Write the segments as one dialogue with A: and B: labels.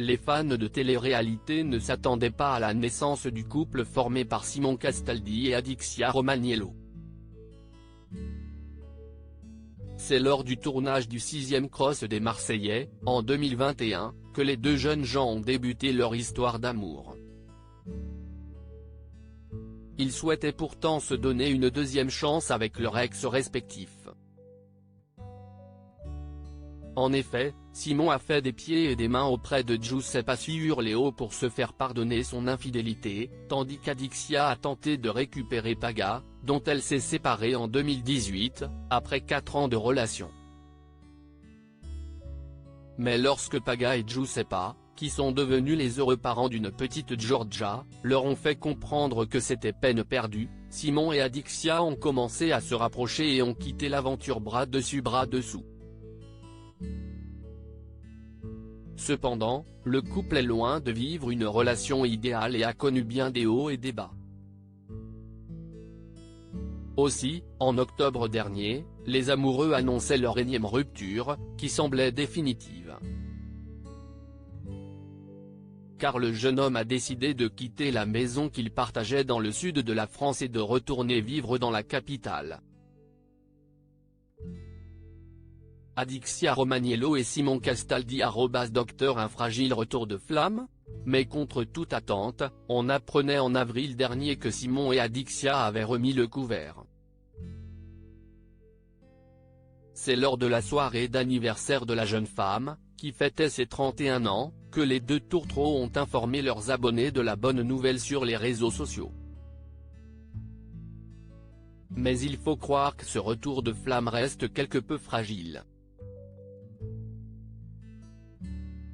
A: Les fans de télé-réalité ne s'attendaient pas à la naissance du couple formé par Simon Castaldi et Adixia Romaniello. C'est lors du tournage du 6e Cross des Marseillais, en 2021, que les deux jeunes gens ont débuté leur histoire d'amour. Ils souhaitaient pourtant se donner une deuxième chance avec leurs ex respectifs. En effet, Simon a fait des pieds et des mains auprès de Giuseppe Ciurleo pour se faire pardonner son infidélité, tandis qu'Adixia a tenté de récupérer Paga, dont elle s'est séparée en 2018, après 4 ans de relation. Mais lorsque Paga et Giuseppa, qui sont devenus les heureux parents d'une petite Giorgia, leur ont fait comprendre que c'était peine perdue, Simon et Adixia ont commencé à se rapprocher et ont quitté l'aventure bras dessus bras dessous. Cependant, le couple est loin de vivre une relation idéale et a connu bien des hauts et des bas. Aussi, en octobre dernier, les amoureux annonçaient leur énième rupture, qui semblait définitive. Car le jeune homme a décidé de quitter la maison qu'il partageait dans le sud de la France et de retourner vivre dans la capitale. Adixia Romaniello et Simon Castaldi @Docteur un fragile retour de flamme? Mais contre toute attente, on apprenait en avril dernier que Simon et Adixia avaient remis le couvert. C'est lors de la soirée d'anniversaire de la jeune femme, qui fêtait ses 31 ans, que les deux tourtereaux ont informé leurs abonnés de la bonne nouvelle sur les réseaux sociaux. Mais il faut croire que ce retour de flamme reste quelque peu fragile.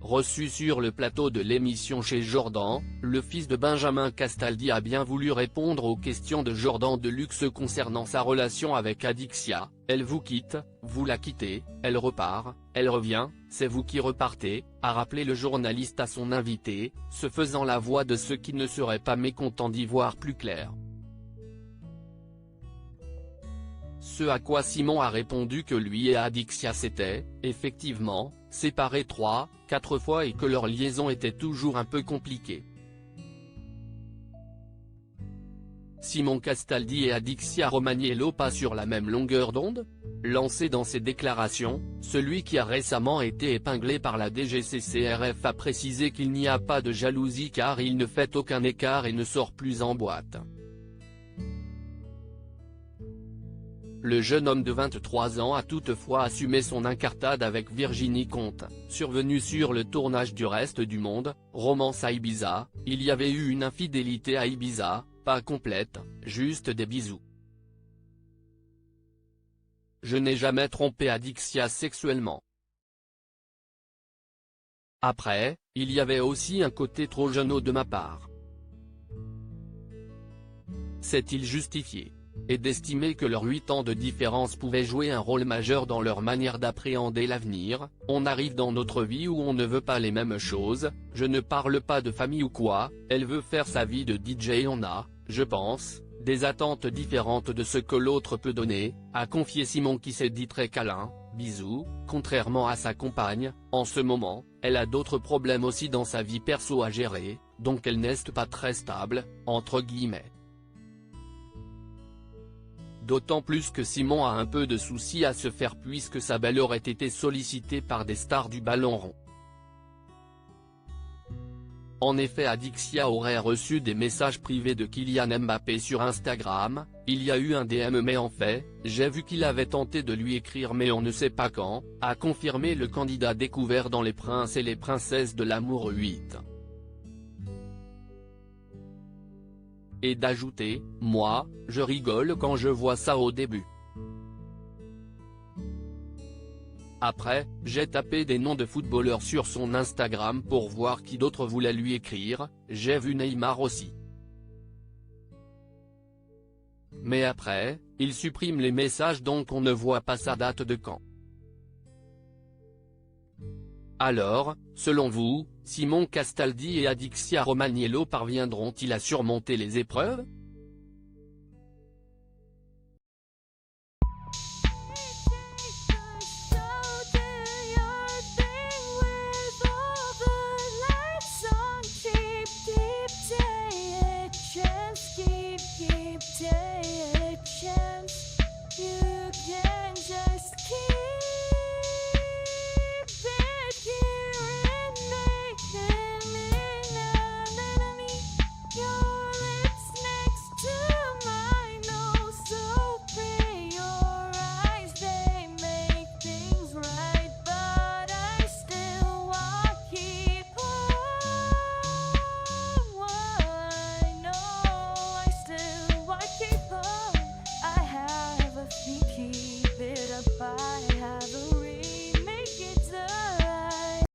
A: Reçu sur le plateau de l'émission chez Jordan, le fils de Benjamin Castaldi a bien voulu répondre aux questions de Jordan Deluxe concernant sa relation avec Adixia. Elle vous quitte, vous la quittez, elle repart, elle revient, c'est vous qui repartez, a rappelé le journaliste à son invité, se faisant la voix de ceux qui ne seraient pas mécontents d'y voir plus clair. Ce à quoi Simon a répondu que lui et Adixia s'étaient, effectivement, séparés 3-4 fois et que leur liaison était toujours un peu compliquée. Simon Castaldi et Adixia Romaniello pas sur la même longueur d'onde? Lancé dans ses déclarations, celui qui a récemment été épinglé par la DGCCRF a précisé qu'il n'y a pas de jalousie car il ne fait aucun écart et ne sort plus en boîte. Le jeune homme de 23 ans a toutefois assumé son incartade avec Virginie Comte, survenue sur le tournage du Reste du Monde, romance à Ibiza. Il y avait eu une infidélité à Ibiza, pas complète, juste des bisous. Je n'ai jamais trompé Adixia sexuellement. Après, il y avait aussi un côté trop jeune de ma part. C'est-il justifié? Et d'estimer que leurs 8 ans de différence pouvaient jouer un rôle majeur dans leur manière d'appréhender l'avenir? On arrive dans notre vie où on ne veut pas les mêmes choses, je ne parle pas de famille ou quoi, elle veut faire sa vie de DJ et on a, je pense, des attentes différentes de ce que l'autre peut donner, a confié Simon qui s'est dit très câlin, bisous, contrairement à sa compagne. En ce moment, elle a d'autres problèmes aussi dans sa vie perso à gérer, donc elle n'est pas très stable, entre guillemets. D'autant plus que Simon a un peu de soucis à se faire puisque sa belle aurait été sollicitée par des stars du ballon rond. En effet, Adixia aurait reçu des messages privés de Kylian Mbappé sur Instagram. Il y a eu un DM mais en fait, j'ai vu qu'il avait tenté de lui écrire mais on ne sait pas quand, a confirmé le candidat découvert dans Les Princes et les Princesses de l'amour 8. Et d'ajouter, moi, je rigole quand je vois ça au début. Après, j'ai tapé des noms de footballeurs sur son Instagram pour voir qui d'autre voulait lui écrire, j'ai vu Neymar aussi. Mais après, il supprime les messages donc on ne voit pas sa date de quand. Alors, selon vous, Simon Castaldi et Adixia Romaniello parviendront-ils à surmonter les épreuves?